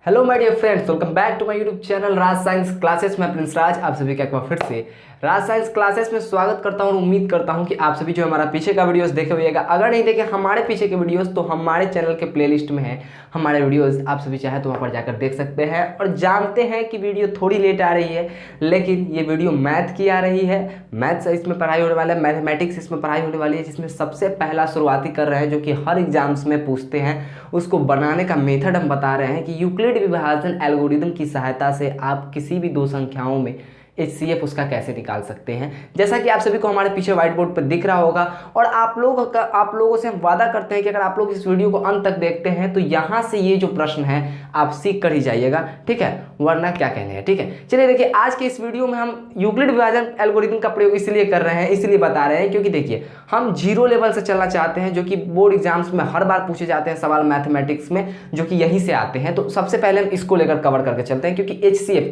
Hello my dear friends, welcome back to my YouTube channel Raj science classes में Prince Raj. आप सभी का एक बार फिर से राज साइंस क्लासेस में स्वागत करता हूं और उम्मीद करता हूं कि आप सभी जो हमारा पीछे का वीडियोस देखे होइएगा। अगर नहीं देखे हमारे पीछे के वीडियोस तो हमारे चैनल के प्लेलिस्ट में है हमारे वीडियोस, आप सभी चाहे तो वहाँ पर जाकर देख सकते हैं। और जानते हैं कि वीडियो थोड़ी लेट आ रही है, लेकिन ये वीडियो मैथ की आ रही है। मैथ्स इसमें पढ़ाई होने वाला है, मैथमेटिक्स इसमें पढ़ाई होने वाली है, जिसमें सबसे पहला शुरुआती कर रहे हैं जो कि हर एग्जाम्स में पूछते हैं। उसको बनाने का मेथड हम बता रहे हैं कि यूक्लिड विभाजन एल्गोरिदम की सहायता से आप किसी भी दो संख्याओं में HCF उसका कैसे निकाल सकते हैं। जैसा कि आप सभी को हमारे पीछे व्हाइट बोर्ड पर दिख रहा होगा। और आप लोगों से हम वादा करते हैं कि अगर आप लोग इस वीडियो को अंत तक देखते हैं तो यहाँ से ये जो प्रश्न है आप सीख कर ही जाइएगा, ठीक है, वरना क्या कहने हैं। ठीक है, चलिए देखिए, आज के इस वीडियो में हम यूक्लिड विभाजन एल्गोरिथम का प्रयोग इसलिए कर रहे हैं, इसलिए बता रहे हैं क्योंकि देखिए हम जीरो लेवल से चलना चाहते हैं, जो कि बोर्ड एग्जाम्स में हर बार पूछे जाते हैं सवाल मैथमेटिक्स में, जो कि यहीं से आते हैं। तो सबसे पहले हम इसको लेकर कवर करके चलते हैं, क्योंकि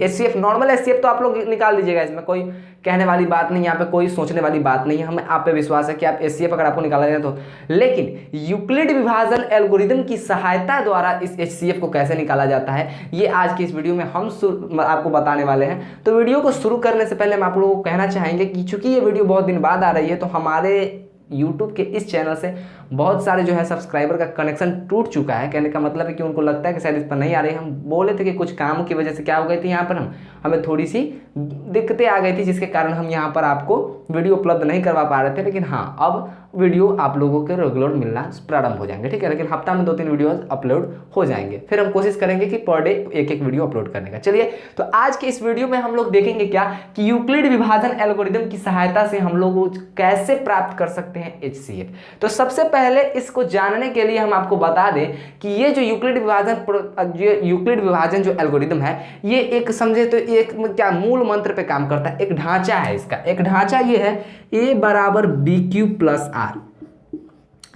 HCF नॉर्मल HCF तो आप लोग निकाल लीजिएगा, इसमें कोई कहने वाली बात नहीं, यहाँ पे कोई सोचने वाली बात नहीं है। हमें आप पे विश्वास है कि आप HCF अगर आपको निकाला जाए तो। लेकिन यूक्लिड विभाजन एल्गोरिथम की सहायता द्वारा इस HCF को कैसे निकाला जाता है, ये आज की इस वीडियो में हम आपको बताने वाले हैं। तो वीडियो को शुरू करने से पहले हम आप लोगों को कहना चाहेंगे कि चूंकि ये वीडियो बहुत दिन बाद आ रही है, तो हमारे यूट्यूब के इस चैनल से बहुत सारे जो है सब्सक्राइबर का कनेक्शन टूट चुका है। कहने का मतलब है कि उनको लगता है कि शायद इस पर नहीं आ रही। हम बोले थे कि कुछ कामों की वजह से क्या हो गई थी, यहाँ पर हमें थोड़ी सी दिक्कतें आ गई थी, जिसके कारण हम यहाँ पर आपको वीडियो उपलब्ध नहीं करवा पा रहे थे। लेकिन हाँ, अब वीडियो आप लोगों के रेगुलर मिलना प्रारंभ हो जाएंगे, ठीक है। लेकिन हफ्ता में 2-3 वीडियो अपलोड हो जाएंगे। फिर हम कोशिश करेंगे कि पर डे एक वीडियो अपलोड करने का। चलिए, तो आज के इस वीडियो में हम लोग देखेंगे क्या कि यूक्लिड विभाजन एल्गोरिदम की सहायता से हम लोग कैसे प्राप्त कर सकते हैं HCF। तो सबसे पहले इसको जानने के लिए हम आपको बता दें कि ये जो यूक्लिड विभाजन जो एल्गोरिदम है, ये एक समझे तो एक क्या मूल मंत्र पे काम करता है। एक ढांचा है इसका, एक ढांचा ये है A बराबर BQ प्लस R।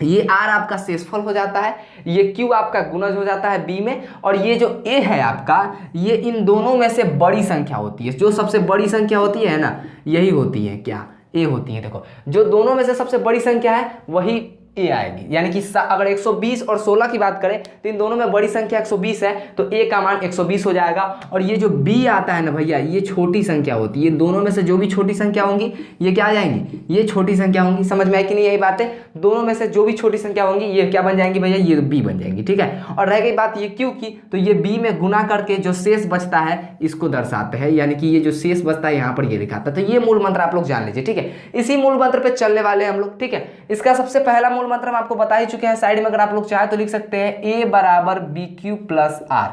ये R आपका शेषफल हो जाता है, ये Q आपका गुणज हो जाता है B में, और ये जो A है आपका, ये इन दोनों में से बड़ी संख्या होती है। जो सबसे बड़ी संख्या होती है ना, यही होती है क्या, A होती है। देखो, जो दोनों में से सबसे बड़ी संख्या है वही A आएगी। यानी कि अगर 120 और 16 की बात करें तो इन दोनों में बड़ी संख्या 120 है, तो A का मान 120 हो जाएगा। और ये जो B आता है ना भैया, ये छोटी संख्या होती है। ये दोनों में से जो भी छोटी संख्या होंगी ये क्या आ जाएंगी, ये छोटी संख्या होंगी। समझ में आई कि नहीं यही बात है। दोनों में से जो भी छोटी संख्या होंगी ये क्या बन जाएंगी भैया, ये B बन जाएंगी, ठीक है। और रह गई बात ये Q की, तो ये B में गुना करके जो शेष बचता है इसको दर्शाते हैं। यानी कि ये जो शेष बचता है यहाँ पर ये लिखाता है। तो ये मूल मंत्र आप लोग जान लीजिए, ठीक है। इसी मूल मंत्र पे चलने वाले हम लोग, ठीक है। इसका सबसे पहला मूल मंत्र हम आपको बता ही चुके हैं। साइड में अगर आप लोग चाहे तो लिख सकते हैं A बराबर BQ प्लस R।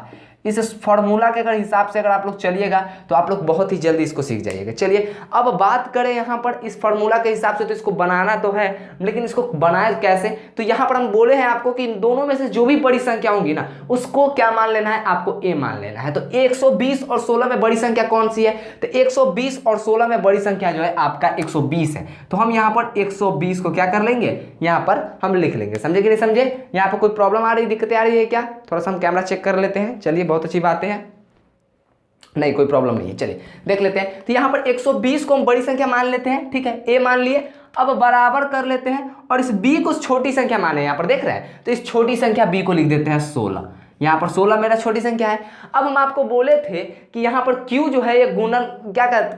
इस फॉर्मूला के अगर हिसाब से अगर आप लोग चलिएगा तो आप लोग बहुत ही जल्दी इसको सीख जाइएगा। चलिए, अब बात करें यहाँ पर इस फॉर्मूला के हिसाब से, तो इसको बनाना तो है, लेकिन इसको बनाए कैसे। तो यहाँ पर हम बोले हैं आपको कि इन दोनों में से जो भी बड़ी संख्या होंगी ना, उसको क्या मान लेना है, आपको A मान लेना है। तो 120 और 16 में बड़ी संख्या कौन सी है, तो 120 और 16 में बड़ी संख्या जो है आपका 120 है। तो हम यहाँ पर 120 को क्या कर लेंगे, यहाँ पर हम लिख लेंगे। समझे कि नहीं समझे। यहाँ पर कोई प्रॉब्लम आ रही, दिक्कतें आ रही है क्या, थोड़ा सा हम कैमरा चेक कर लेते हैं। चलिए, बहुत अच्छी बातें हैं, नहीं कोई प्रॉब्लम नहीं है। चलिए देख लेते हैं। तो यहाँ पर 120 को हम बड़ी संख्या मान लेते हैं, ठीक है, A मान लिए। अब बराबर कर लेते हैं और इस B को छोटी संख्या माने, यहाँ पर देख रहे हैं, तो इस छोटी संख्या B को लिख देते हैं 16। यहाँ पर 16 मेरा छोटी संख्या है। अब हम आपको बोले थे कि यहाँ पर Q जो है ये गुणन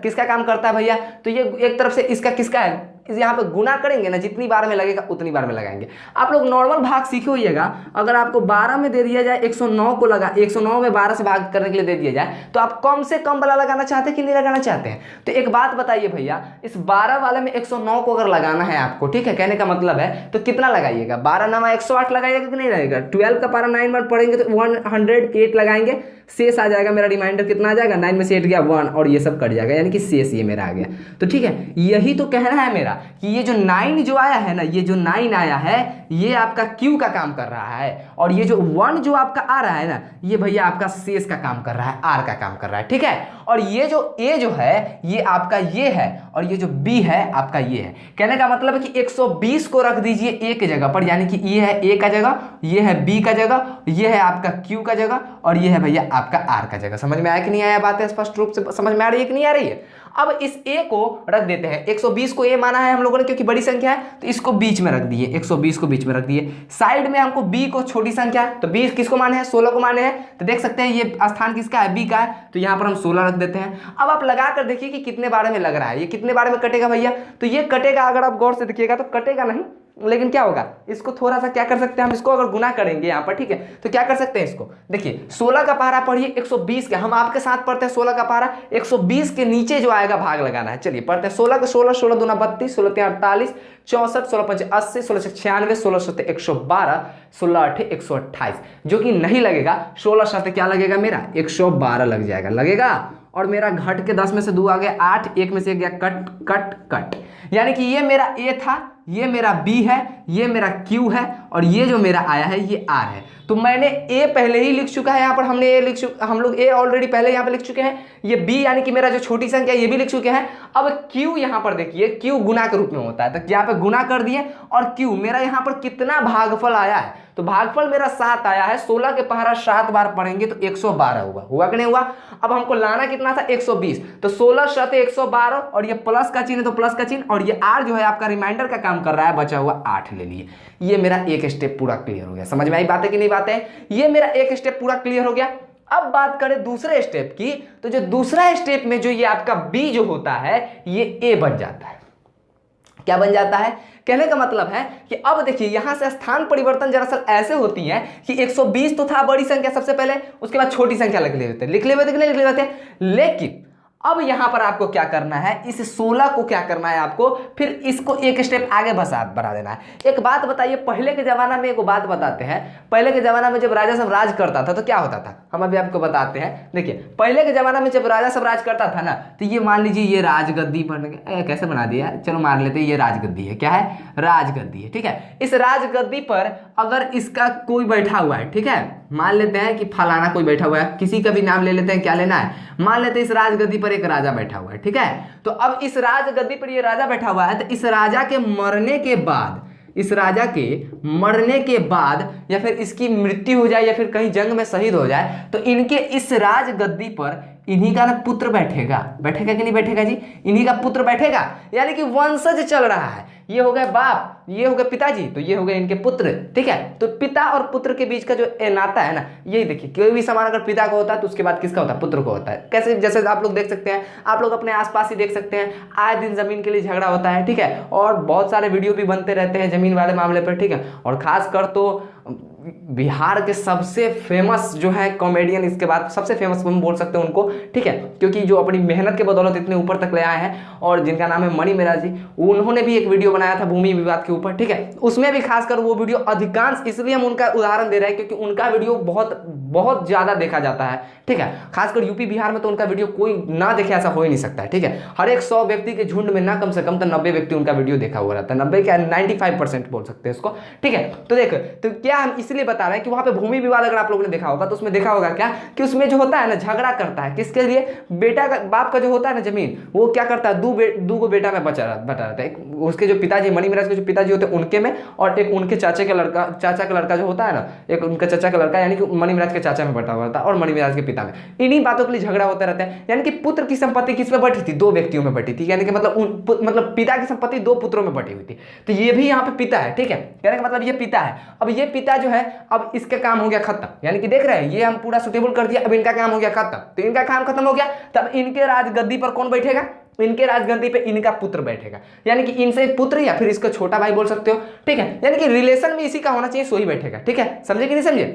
किसका काम करता है भैया, तो ये एक तरफ से इसका किसका है, यहाँ पे गुना करेंगे ना, जितनी बार में लगेगा उतनी बार में लगाएंगे। आप लोग नॉर्मल भाग सीखे होइएगा। अगर आपको 12 में दे दिया जाए, 109 को लगा, 109 में 12 से भाग करने के लिए दे दिया जाए, तो आप कम से कम वाला लगाना चाहते हैं कि नहीं लगाना चाहते हैं। तो एक बात बताइए भैया, इस 12 वाले में 109 को अगर लगाना है आपको, ठीक है, कहने का मतलब है, तो कितना लगाइएगा, 12 9 108 लगाइएगा कि नहीं लगाएगा। 12 का पारा 9 बार पढ़ेंगे तो 108 लगाएंगे, शेष आ जाएगा मेरा रिमाइंडर कितना आ जाएगा, 9 में से 8 गया 1, और ये सब कट जाएगा, यानी कि शेष ये मेरा आ गया। तो ठीक है, यही तो कहना है मेरा कि ये जो 9 जो आया है ना, ये जो 9 आया है ये आपका Q का काम कर रहा है, और ये जो 1 जो आपका आ रहा है ना, ये भैया आपका शेष का काम कर रहा है, R का काम कर रहा है, ठीक है। और ये जो A जो है ये आपका ये है, और ये जो B है आपका ये है। कहने का मतलब है कि 120 को रख दीजिए A की जगह पर, यानी कि ये है A का जगह, ये है B का जगह, ये है आपका Q का जगह, और ये है भैया आपका R का जगह। समझ में आया कि नहीं आया, बात है स्पष्ट रूप से समझ में आ रही है कि नहीं आ रही है। अब इस a को रख देते हैं, 120 को a माना है हम लोगों ने क्योंकि बड़ी संख्या है, तो इसको बीच में रख दिए, 120 को बीच में रख दिए। साइड में हमको b को छोटी संख्या है, तो b किसको माने हैं, 16 को माने हैं, तो देख सकते हैं ये स्थान किसका है, b का है, तो यहाँ पर हम 16 रख देते हैं। अब आप लगा कर देखिए कि कितने बारे में लग रहा है, ये कितने बारे में कटेगा भैया, तो ये कटेगा, अगर आप गौर से देखिएगा तो कटेगा नहीं, लेकिन क्या होगा, इसको थोड़ा सा क्या कर सकते हैं हम, इसको अगर गुना करेंगे यहाँ पर, ठीक है, तो क्या कर सकते हैं इसको, देखिए 16 का पहाड़ा पढ़िए 120 के, हम आपके साथ पढ़ते हैं 16 का पहाड़ा, 120 के नीचे जो आएगा भाग लगाना है। चलिए पढ़ते हैं 16 का 16, 16 दूना 32, 16 तीन 48, 64, 16 पंच 80, 16 से 96, 16 सौ 112, 16 8 128, जो कि नहीं लगेगा, 16 साथ क्या लगेगा मेरा 112 लग जाएगा, लगेगा। और मेरा घट के 10 में से 2 आ गया 8, 1 में से गया कट कट कट, यानी कि ये मेरा a था, ये मेरा b है, ये मेरा q है, और ये जो मेरा आया है ये r है। तो मैंने a पहले ही लिख चुका है, यहाँ पर हमने a हम लोग a ऑलरेडी पहले यहाँ पे लिख चुके हैं, ये b यानी कि मेरा जो छोटी संख्या है ये भी लिख चुके हैं। अब q यहाँ पर देखिए, q गुना के रूप में होता है, तो यहाँ पे गुना कर दिए, और q मेरा यहाँ पर कितना भागफल आया है, तो भागफल मेरा 7 आया है, 16 के पहाड़ा 7 बार पढ़ेंगे तो 112 हुआ कि नहीं हुआ। अब हमको लाना कितना था 120, तो 16 साथ 112, और ये प्लस का चिन्ह तो प्लस का चिन्ह, और ये r जो है आपका रिमाइंडर का काम कर रहा है, बचा हुआ 8 ले लिए। ये मेरा एक स्टेप पूरा क्लियर हो गया, समझ में आई बात है कि नहीं बात है, ये मेरा एक स्टेप पूरा क्लियर हो गया। अब बात करें दूसरे स्टेप की, तो जो दूसरा स्टेप में जो ये आपका b जो होता है ये a बन जाता है। क्या बन जाता है, कहने का मतलब है कि अब देखिए यहां से स्थान परिवर्तन दरअसल ऐसे होती है कि 120 तो था बड़ी संख्या सबसे पहले, उसके बाद छोटी संख्या लिख लेते हैं, लेकिन अब यहां पर आपको क्या करना है, इस 16 को क्या करना है आपको, फिर इसको एक स्टेप आगे बढ़ा देना है। एक बात बताइए, पहले के जमाना में एक बात बताते हैं, पहले के जमाना में जब राजा सब राज करता था तो क्या होता था, हम अभी आपको बताते हैं। देखिए पहले के जमाना में जब राजा सब राज करता था ना, तो ये मान लीजिए ये राजगद्दी बन गया, कैसे बना दिया, चलो मान लेते हैं ये राजगद्दी है, क्या है, राजगद्दी है, ठीक है। इस राजगद्दी पर अगर इसका कोई बैठा हुआ है, ठीक है, मान लेते हैं कि फलाना कोई बैठा हुआ है, किसी का भी नाम ले लेते हैं, क्या लेना है, मान लेते हैं इस राजगद्दी पर एक राजा बैठा हुआ है, ठीक है। तो अब इस राजगद्दी पर ये राजा बैठा हुआ है, तो इस राजा के मरने के बाद, इस राजा के मरने के बाद, या फिर इसकी मृत्यु हो जाए, या फिर कहीं जंग में शहीद हो जाए, तो इनके इस राजगद्दी पर इन्हीं का ना पुत्र बैठेगा कि नहीं बैठेगा जी, इन्हीं का पुत्र बैठेगा, यानी कि वंशज चल रहा है। ये हो गए बाप, ये हो गए पिताजी, तो ये हो गए इनके पुत्र, ठीक है। तो पिता और पुत्र के बीच का जो नाता है ना, यही देखिए, कोई भी सामान अगर पिता को होता है तो उसके बाद किसका होता है, पुत्र को होता है। कैसे, जैसे आप लोग देख सकते हैं, आप लोग अपने आसपास ही देख सकते हैं, आए दिन जमीन के लिए झगड़ा होता है, ठीक है, और बहुत सारे वीडियो भी बनते रहते हैं जमीन वाले मामले पर, ठीक है। और खासकर तो बिहार के सबसे फेमस जो है कॉमेडियन, इसके बाद सबसे फेमस हम बोल सकते हैं उनको, ठीक है, क्योंकि जो अपनी मेहनत के बदौलत इतने ऊपर तक ले आए हैं, और जिनका नाम है मणि मेहरा जी, उन्होंने भी एक वीडियो बनाया था भूमि विवाद के ऊपर, ठीक है। उसमें भी खासकर वो वीडियो अधिकांश, इसलिए हम उनका उदाहरण दे रहे हैं क्योंकि उनका वीडियो बहुत ज्यादा देखा जाता है, ठीक है। खासकर यूपी बिहार में तो उनका वीडियो कोई ना देखे ऐसा हो ही नहीं सकता है, ठीक है। हर एक 100 व्यक्ति के झुंड में ना कम से कम तो 90 व्यक्ति उनका वीडियो देखा हुआ रहता है, 90 क्या 95% बोल सकते हैं इसको, ठीक है। तो देख, तो क्या हम इसलिए बता रहे हैं कि वहां पे भूमि विवाद अगर आप लोगों ने देखा होगा तो उसमें देखा होगा क्या कि उसमें जो होता है ना, झगड़ा करता है किसके लिए, बेटा का, बाप का जो होता है ना जमीन, वो क्या करता है, दो गो बेटा में बटा रहता है, उसके जो पिताजी मणि मेहरा के जो पिताजी होते हैं उनके में, और एक उनके चाचा का लड़का जो होता है ना, एक उनका चाचा का लड़का, यानी कि मणि मेहरा के चाचा में बटा हुआ था, और मणि मेहरा के पिता में। इन्हीं बातों के लिए झगड़ा होता रहता है, यानी कि पुत्र की संपत्ति किस में बटी थी, 2 व्यक्तियों में बटी थी, यानी कि मतलब पिता की संपत्ति 2 पुत्रों में बटी हुई थी। तो ये भी यहाँ पे पिता है, ठीक है, कहने का मतलब ये पिता है। अब ये पिता जो है, अब इसका काम हो गया खत्म, यानी कि देख रहे हैं, ये हम पूरा सुटेबल कर दिया, अब इनका काम हो गया खत्म। तो इनका काम खत्म हो गया, तब इनके राजगद्दी पर कौन बैठेगा, इनके राजगद्दी पे इनका पुत्र बैठेगा, यानी कि इनसे एक पुत्र या फिर इसका छोटा भाई बोल सकते हो, ठीक है, यानी कि रिलेशन में इसी का होना चाहिए, सो ही बैठेगा, ठीक है। समझे कि नहीं समझे,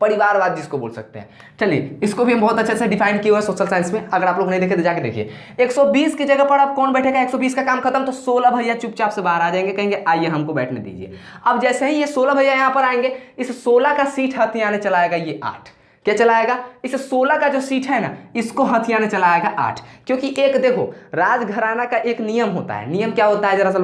परिवारवाद जिसको बोल सकते हैं। चलिए इसको भी हम बहुत अच्छे से डिफाइन किए हुए सोशल साइंस में, अगर आप लोग नहीं देखे तो जाके देखिए। 120 की जगह पर अब कौन बैठेगा, 120 का काम खत्म, तो 16 भैया चुपचाप से बाहर आ जाएंगे, कहेंगे आइए हमको बैठने दीजिए। अब जैसे ही ये 16 भैया यहाँ पर आएंगे, इस 16 का सीट हथियाने चलाएगा ये 8, क्या चलाएगा, इस 16 का जो सीट है ना, इसको हथियाने चलाएगा 8, क्योंकि एक देखो राजघराना का एक नियम होता है। नियम क्या होता है दरअसल,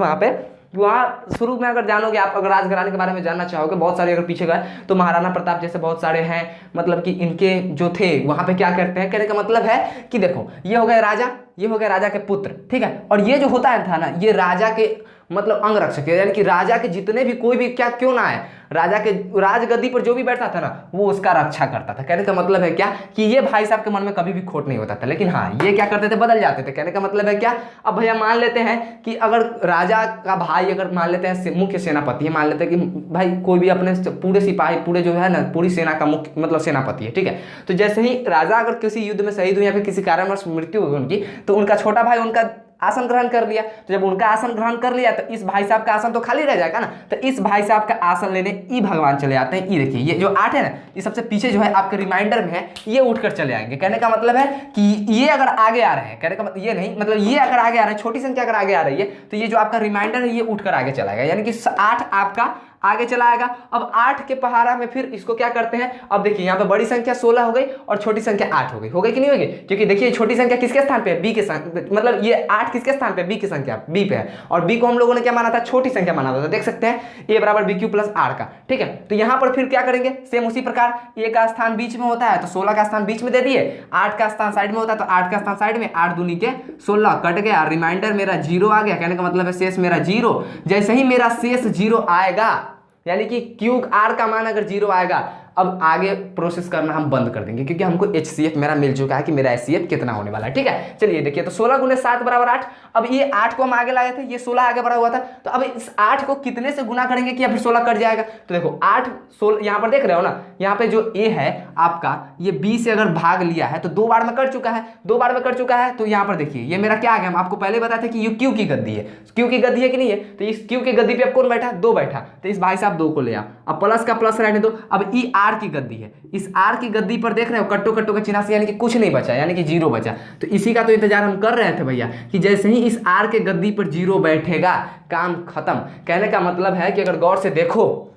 वहाँ शुरू में अगर जानोगे आप, अगर राजघराने के बारे में जानना चाहोगे, बहुत सारे अगर पीछे गए तो महाराणा प्रताप जैसे बहुत सारे हैं, मतलब कि इनके जो थे वहाँ पे क्या करते हैं, कहने का मतलब है कि देखो ये हो गए राजा, ये हो गए राजा के पुत्र, ठीक है, और ये जो होता है था ना, ये राजा के मतलब अंगरक्षक है, यानी कि राजा के जितने भी कोई भी क्या क्यों ना है, राजा के राजगद्दी पर जो भी बैठता था ना वो उसका रक्षा करता था। कहने का मतलब है क्या कि ये भाई साहब के मन में कभी भी खोट नहीं होता था। लेकिन हाँ, ये क्या करते थे, बदल जाते थे। कहने का मतलब है क्या, अब भैया मान लेते हैं कि अगर राजा का भाई अगर मान लेते हैं मुख्य सेनापति है, मान लेते हैं कि भाई कोई भी अपने पूरे सिपाही पूरे जो है ना पूरी सेना का मुख्य मतलब सेनापति है, ठीक है। तो जैसे ही राजा अगर किसी युद्ध में शहीद हुए या फिर किसी कारणवश मृत्यु हुई उनकी, तो उनका छोटा भाई उनका आसन ग्रहण कर लिया। तो जब उनका आसन ग्रहण कर लिया तो इस भाई साहब का आसन तो खाली रह जाएगा ना, तो इस भाई साहब का आसन लेने ई भगवान चले आते हैं। ये देखिए ये जो 8 है ना, ये सबसे पीछे जो है आपके रिमाइंडर में है, ये उठकर चले आएंगे। कहने का मतलब है कि ये अगर आगे आ रहे हैं, कहने का मतलब ये नहीं, मतलब ये अगर आगे आ रहे हैं, छोटी संख्या अगर आगे आ रही है तो ये जो आपका रिमाइंडर है ये उठकर आगे चलाएगा, यानी कि 8 आपका आगे चला आएगा। अब 8 के पहाड़ा में फिर इसको क्या करते हैं, अब देखिए यहाँ पे बड़ी संख्या 16 हो गई और छोटी संख्या 8 हो गई कि नहीं होगी, क्योंकि देखिए छोटी संख्या किसके स्थान पे है, बी के मतलब ये 8 किसके स्थान पे, बी की संख्या बी पे है, और बी को हम लोगों ने क्या माना था, छोटी संख्या माना था। देख सकते हैं ए बराबर बी क्यू प्लस आर का, ठीक है। तो यहाँ पर फिर क्या करेंगे, सेम उसी प्रकार ए का स्थान बीच में होता है तो 16 का स्थान बीच में दे दिए, 8 का स्थान साइड में होता है तो 8 का स्थान साइड में, 8 दूनी के 16 कट गया, रिमाइंडर मेरा 0 आ गया। कहने का मतलब है शेष मेरा 0। जैसे ही मेरा शेष 0 आएगा, यानी कि क्यू आर का मान अगर 0 आएगा, अब आगे प्रोसेस करना हम बंद कर देंगे, क्योंकि हमको HCF मेरा मिल चुका है कि मेरा HCF कितना होने वाला है, ठीक है। चलिए देखिए, तो 16 गुने 7 बराबर 8। अब ये 8 को हम आगे लाए थे, ये 16 आगे बढ़ा हुआ था, तो अब इस 8 को कितने से गुना करेंगे कि फिर 16 कट जाएगा। तो देखो 8 16 यहाँ पर देख रहे हो ना, यहाँ पे जो A है आपका, ये B से अगर भाग लिया है तो 2 बार में कट चुका है, 2 बार में कट चुका है। तो यहाँ पर देखिए ये मेरा क्या आ गया, हम आपको पहले बताते कि ये Q की गद्दी है, Q की गद्दी है कि नहीं है। तो इस Q की गद्दी पे अब कौन बैठा, 2 बैठा, तो इस भाई साहब 2 को ले आओ, अब प्लस का प्लस रहने दो। अब ई R की गद्दी है, इस R की गद्दी पर देख रहे हो कट्टो कट्टो का चिन्ह से, यानी कि कुछ नहीं बचा, यानी कि 0 बचा। तो इसी का तो इंतजार हम कर रहे थे भैया कि जैसे ही इस R के गद्दी पर 0 बैठेगा काम खत्म। कहने का मतलब है कि अगर गौर से देखो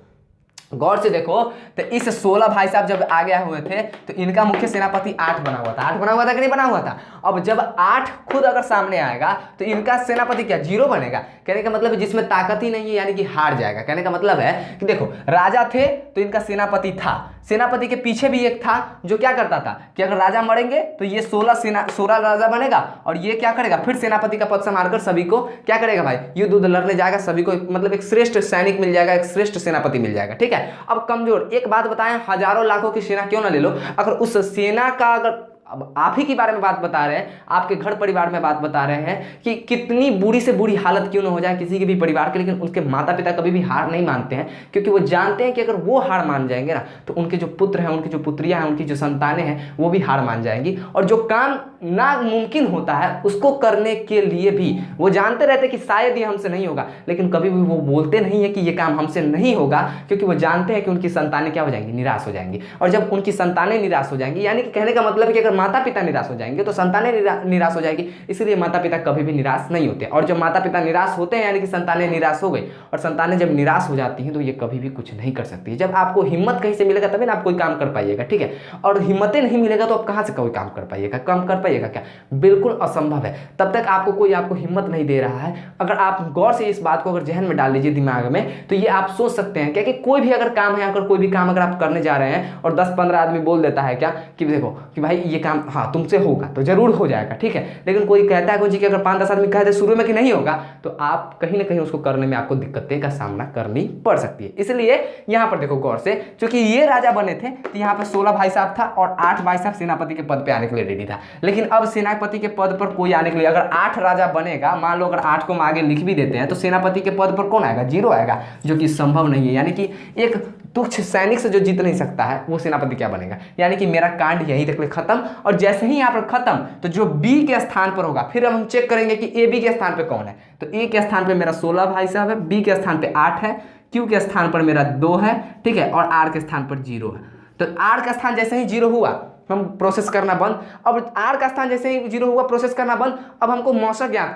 तो इस 16 भाई साहब जब आगे आए हुए थे तो इनका मुख्य सेनापति 8 बना हुआ था, 8 बना हुआ था कि नहीं बना हुआ था। अब जब 8 खुद अगर सामने आएगा तो इनका सेनापति क्या 0 बनेगा। कहने का मतलब है जिसमें ताकत ही नहीं है, यानी कि हार जाएगा। कहने का मतलब है कि देखो राजा थे तो इनका सेनापति था, सेनापति के पीछे भी एक था जो क्या करता था कि अगर राजा मरेंगे तो ये 16 राजा बनेगा, और ये क्या करेगा फिर सेनापति का पद संभालकर सभी को क्या करेगा भाई, युद्ध लड़ने जाएगा, सभी को मतलब एक श्रेष्ठ सैनिक मिल जाएगा, एक श्रेष्ठ सेनापति मिल जाएगा, ठीक है। अब कमजोर, एक बात बताएं, हजारों लाखों की सेना क्यों ना ले लो, अगर उस सेना का अगर अब आप ही के बारे में बात बता रहे हैं, आपके घर परिवार में बात बता रहे हैं कि कितनी बुरी से बुरी हालत क्यों ना हो जाए किसी के भी परिवार के, लेकिन उसके माता पिता कभी भी हार नहीं मानते हैं, क्योंकि वो जानते हैं कि अगर वो हार मान जाएंगे ना तो उनके जो पुत्र हैं, उनकी जो पुत्रियां हैं, उनकी जो संतानें हैं वो भी हार मान जाएंगी। और जो काम नामुमकिन होता है उसको करने के लिए भी वो जानते रहते कि शायद ये हमसे नहीं होगा, लेकिन कभी भी वो बोलते नहीं है कि ये काम हमसे नहीं होगा, क्योंकि वो जानते हैं कि उनकी संतानें क्या हो जाएंगी, निराश हो जाएंगी। और जब उनकी संतानें निराश हो जाएंगी, यानी कि कहने का मतलब है कि अगर माता पिता निराश हो जाएंगे तो संतानें निराश हो जाएगी, इसलिए माता पिता कभी भी निराश नहीं होते। और जब माता पिता निराश होते हैं यानी कि संतानें निराश हो गई, और संतानें जब निराश हो जाती हैं तो ये कभी भी कुछ नहीं कर सकती। जब आपको हिम्मत कहीं से मिलेगा तभी ना आप कोई काम कर पाइएगा, ठीक है। और हिम्मतें नहीं मिलेगा तो आप कहाँ से कोई काम कर पाइएगा, काम कर पाइएगा क्या, बिल्कुल असंभव है। तब तक आपको कोई आपको हिम्मत नहीं दे रहा है। अगर आप गौर से इस बात को अगर जहन में डाल लीजिए दिमाग में, तो ये आप सोच सकते हैं क्या कि कोई भी अगर काम है, अगर कोई भी काम अगर आप करने जा रहे हैं और 10-15 आदमी बोल देता है क्या कि देखो कि भाई ये काम हाँ तुमसे होगा तो जरूर हो जाएगा, ठीक है। लेकिन कोई कहता है कि अगर 5-10 आदमी कहते शुरू में कि नहीं होगा, तो आप कहीं ना कहीं उसको करने में आपको दिक्कतें का सामना करनी पड़ सकती है। इसलिए यहाँ पर देखो गौर से, क्योंकि ये राजा बने थे तो यहाँ पर 16 भाई साहब था और 8 भाई साहब सेनापति के पद पे आने के लिए रेडी था। लेकिन अब सेनापति के पद पर कोई आने के लिए, अगर 8 राजा बनेगा, मान लो अगर 8 को हम आगे लिख भी देते हैं तो सेनापति के पद पर कौन आएगा, 0 आएगा, जो कि संभव नहीं है। यानी कि एक तुच्छ सैनिक से जो जीत नहीं सकता है वो सेनापति क्या बनेगा। यानी कि मेरा कांड यहीं तक खत्म। और जैसे ही यहाँ पर खत्म तो जो बी के स्थान पर होगा, फिर हम चेक करेंगे कि ए बी के स्थान पे कौन है। तो ए के स्थान पे मेरा 16 भाई साहब है, बी के स्थान पे 8 है, क्यू के स्थान पर मेरा 2 है, ठीक है, और आर के स्थान पर 0 है। तो आर का स्थान जैसे ही 0 हुआ हम प्रोसेस करना बंद। अब आर का स्थान जैसे ही 0 हुआ प्रोसेस करना बंद। अब हमको मौसा ज्ञात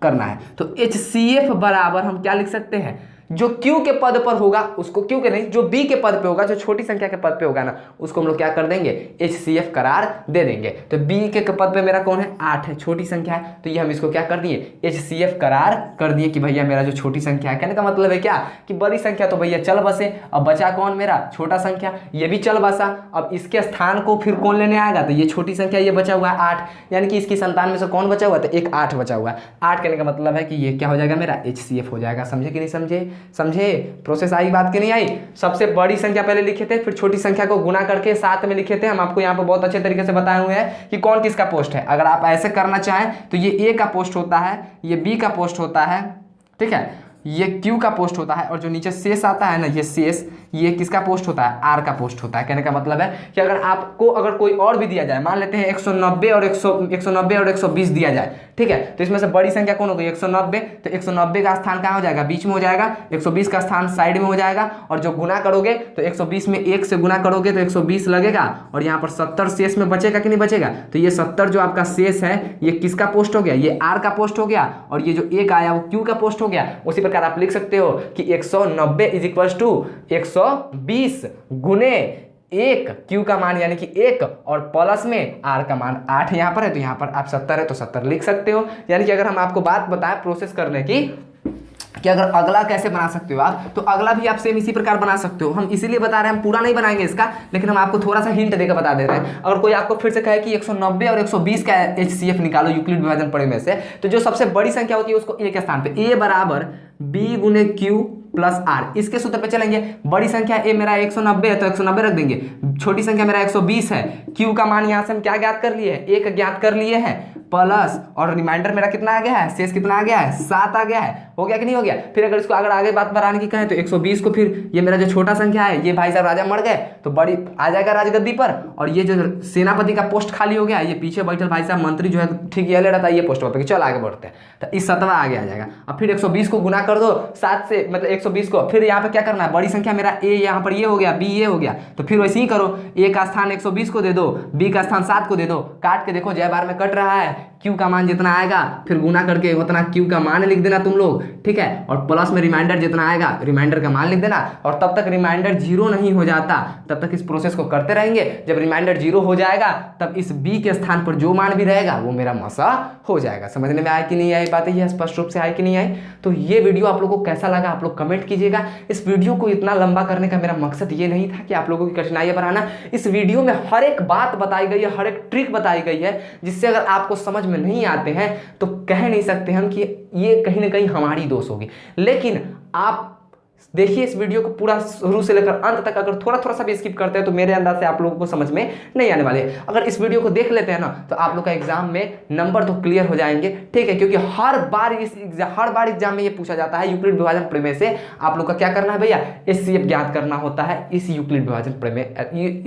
करना है। तो HCF बराबर हम क्या लिख सकते हैं, जो Q के पद पर होगा उसको, Q के नहीं, जो B के पद पे होगा, जो छोटी संख्या के पद पे होगा ना, उसको हम लोग क्या कर देंगे, HCF करार दे देंगे। तो B के पद पे मेरा कौन है, 8 है, छोटी संख्या है, तो ये हम इसको क्या कर दिए, HCF करार कर दिए कि भैया मेरा जो छोटी संख्या है। कहने का मतलब है क्या कि बड़ी संख्या तो भैया चल बसे, अब बचा कौन मेरा छोटा संख्या, ये भी चल बसा। अब इसके स्थान को फिर कौन लेने आएगा, तो ये छोटी संख्या ये बचा हुआ है 8, यानी कि इसकी संतान में से कौन बचा हुआ है, तो एक 8 बचा हुआ है। 8 कहने का मतलब है कि ये क्या हो जाएगा, मेरा HCF हो जाएगा। समझे कि नहीं समझे, समझे प्रोसेस आई बात की नहीं आई। सबसे बड़ी संख्या पहले लिखे थे, फिर छोटी संख्या को गुना करके साथ में लिखे थे। हम आपको यहाँ पर बहुत अच्छे तरीके से बताए हुए हैं कि कौन किसका पोस्ट है। अगर आप ऐसे करना चाहें तो ये A का पोस्ट होता है, ये B का पोस्ट होता है, ठीक है, ये Q का पोस्ट होता है, और जो नीचे शेष आता है ना, ये शेष, ये किसका पोस्ट होता है, R का पोस्ट होता है। कहने का मतलब है कि अगर आपको अगर कोई और भी दिया जाए, मान लेते हैं 190 और 120 दिया जाए, ठीक है, तो इसमें से बड़ी संख्या कौन होगी, 190, तो 190 का स्थान कहाँ हो जाएगा, बीच में हो जाएगा, 120 का स्थान साइड में हो जाएगा, और जो गुना करोगे तो 120 में 1 से गुना करोगे तो 120 लगेगा, और यहाँ पर 70 शेष में बचेगा कि नहीं बचेगा, तो ये 70 जो आपका शेष है ये किसका पोस्ट हो गया, ये R का पोस्ट हो गया, और ये जो 1 आया वो Q का पोस्ट हो गया। उसी प्रकार आप लिख सकते हो कि 190 = 120 गुने 1, Q का मान यानी कि 1, और प्लस में R का मान 8 यहाँ पर है, तो यहाँ पर आप 70 है तो 70 लिख सकते हो। यानी कि अगर हम आपको बात बताएं प्रोसेस करने की कि अगर अगला कैसे बना सकते हो आप, तो अगला भी आप सेम इसी प्रकार बना सकते हो। हम इसीलिए बता रहे हैं, हम पूरा नहीं बनाएंगे इसका, लेकिन हम आपको थोड़ा सा हिंट देकर बता दे रहे हैं। अगर कोई आपको फिर से कहे कि 190 और 120 का HCF निकालो यूक्लिड विभाजन प्रमेय में से, तो जो सबसे बड़ी संख्या होती है उसको A के स्थान पे A बराबर B गुने Q प्लस R, इसके सूत्र पे चलेंगे। बड़ी संख्या A मेरा 190 है तो 190 रख देंगे, छोटी संख्या मेरा 120 है, Q का मान यहाँ से हम क्या ज्ञात कर लिए हैं, 1 ज्ञात कर लिए हैं, प्लस और रिमाइंडर मेरा कितना आ गया है, शेष कितना आ गया है, 7 आ गया है। हो गया कि नहीं हो गया। फिर अगर इसको अगर आगे बात बढ़ाने की कहें तो 120 को फिर ये मेरा जो छोटा संख्या है, ये भाई साहब राजा मर गए तो बड़ी आ जाएगा राजगद्दी पर, और ये जो सेनापति का पोस्ट खाली हो गया, ये पीछे बैठल भाई साहब मंत्री जो है ठीक ये ले रहा था, ये पोस्ट पर चल आगे बढ़ते हैं, तो इस 7वां आगे आ जाएगा। अब फिर 120 को गुना कर दो 7 से, मतलब 120 को, फिर यहाँ पे क्या करना है, बड़ी संख्या मेरा A यहाँ पर ये हो गया, B ये हो गया, तो फिर वैसे ही करो, A का स्थान 120 को दे दो, B का स्थान 7 को दे दो, काट के देखो जय बार में कट रहा है, Q का मान जितना आएगा फिर गुना करके उतना Q का मान लिख देना तुम लोग, ठीक है, और प्लस में रिमाइंडर जितना आएगा रिमाइंडर का मान लिख देना, और तब तक रिमाइंडर 0 नहीं हो जाता तब तक इस प्रोसेस को करते रहेंगे। जब रिमाइंडर 0 हो जाएगा तब इस B के स्थान पर जो मान भी रहेगा वो मेरा मसा हो जाएगा। समझने में आए कि नहीं आई बातें, ये स्पष्ट रूप से आई कि नहीं आई। तो ये वीडियो आप लोगों को कैसा लगा आप लोग कमेंट कीजिएगा। इस वीडियो को इतना लंबा करने का मेरा मकसद ये नहीं था कि आप लोगों की कठिनाइयां बढ़ाना। इस वीडियो में हर एक बात बताई गई है, हर एक ट्रिक बताई गई है, जिससे अगर आपको समझ में नहीं आते हैं तो कह नहीं सकते हम कि ये कहीं ना कहीं हमारी दोष होगी। लेकिन आप देखिए इस वीडियो को पूरा शुरू से लेकर अंत तक, अगर थोड़ा थोड़ा सा भी स्किप करते हैं तो मेरे अंदाज से आप लोगों को समझ में नहीं आने वाले। अगर इस वीडियो को देख लेते हैं ना तो आप लोग का एग्जाम में नंबर तो क्लियर हो जाएंगे, ठीक है, क्योंकि हर बार एग्जाम में ये पूछा जाता है यूक्लिड विभाजन प्रमेय से आप लोग का क्या करना है भैया, HCF ज्ञात करना होता है इस यूक्लिड विभाजन प्रमेय,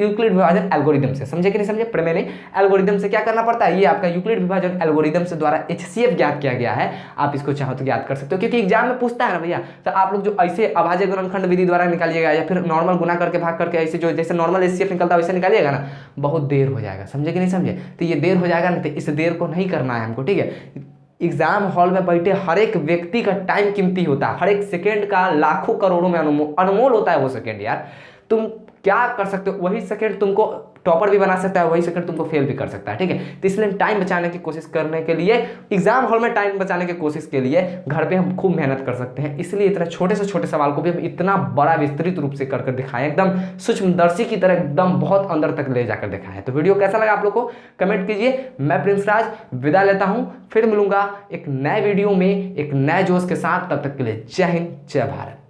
यूक्लिड विभाजन एल्गोरिदम से। समझे कि नहीं समझे, प्रमेय नहीं एल्गोरिदम से क्या करना पड़ता है, ये आपका यूक्लिड विभाजन एल्गोरिदम से द्वारा HCF ज्ञात किया गया है। आप इसको चाहो तो ज्ञात कर सकते हो, क्योंकि एग्जाम में पूछता है ना भैया, तो आप लोग जो ऐसे अभाज्य गुणनखंड विधि द्वारा निकालिएगा या फिर नॉर्मल गुना करके भाग करके ऐसे जो जैसे नॉर्मल HCF निकलता है वैसे निकालिएगा ना, बहुत देर हो जाएगा। समझे कि नहीं समझे, तो ये देर हो जाएगा ना, तो इस देर को नहीं करना है हमको, ठीक है। एग्जाम हॉल में बैठे हर एक व्यक्ति का टाइम कीमती होता है, हर एक सेकेंड का लाखों करोड़ों में अनमोल होता है वो सेकेंड। यार तुम क्या कर सकते हो, वही सेकेंड तुमको टॉपर भी बना सकता है, वही सेकंड तुमको फेल भी कर सकता है, ठीक है। तो इसलिए टाइम बचाने की कोशिश करने के लिए, एग्जाम हॉल में टाइम बचाने की कोशिश के लिए घर पे हम खूब मेहनत कर सकते हैं। इसलिए इतना छोटे से छोटे सवाल को भी हम इतना बड़ा विस्तृत रूप से कर दिखाएं, एकदम सूक्ष्मदर्शी की तरह, एकदम बहुत अंदर तक ले जाकर दिखाएं। तो वीडियो कैसा लगा आप लोग को कमेंट कीजिए। मैं प्रिंस राज विदा लेता हूं, फिर मिलूंगा एक नए वीडियो में एक नए जोश के साथ। तब तक के लिए जय हिंद, जय भारत।